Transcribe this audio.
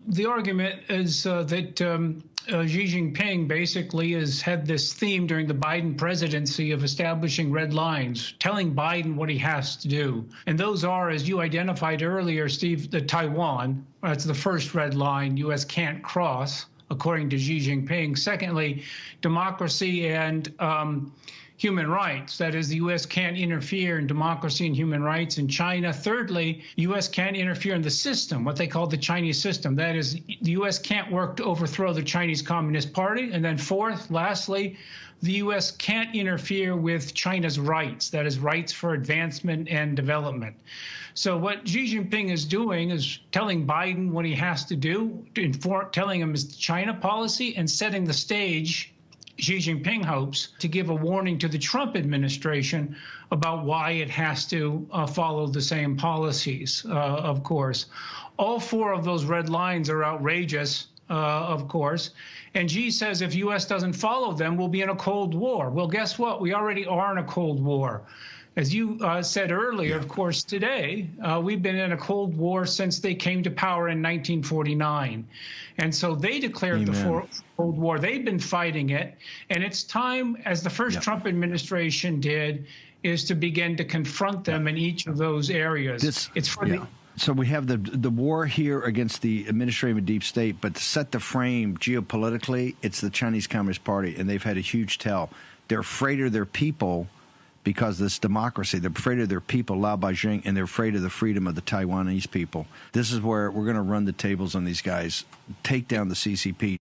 the argument is that Xi Jinping basically has had this theme during the Biden presidency of establishing red lines, telling Biden what he has to do. And those are, as you identified earlier, Steve, the Taiwan. That's the first red line U.S. can't cross, according to Xi Jinping. Secondly, democracy and human rights. That is, the U.S. can't interfere in democracy and human rights in China. Thirdly, the U.S. can't interfere in the system, what they call the Chinese system. That is, the U.S. can't work to overthrow the Chinese Communist Party. And then fourth, lastly, the U.S. can't interfere with China's rights, that is, rights for advancement and development. So what Xi Jinping is doing is telling Biden what he has to do, telling him his China policy and setting the stage, Xi Jinping hopes, to give a warning to the Trump administration about why it has to follow the same policies, of course. All four of those red lines are outrageous, of course. And Xi says if U.S. doesn't follow them, we'll be in a Cold War. Well, guess what? We already are in a Cold War. As you said earlier, of course, today, we've been in a Cold War since they came to power in 1949. And so they declared the Cold War. They've been fighting it. And it's time, as the first Trump administration did, is to begin to confront them in each of those areas. So we have the war here against the administrative and deep state, but to set the frame geopolitically, it's the Chinese Communist Party, and they've had a huge tell. They're afraid of their people because of this democracy. They're afraid of their people, Lao Beijing, and they're afraid of the freedom of the Taiwanese people. This is where we're going to run the tables on these guys, take down the CCP,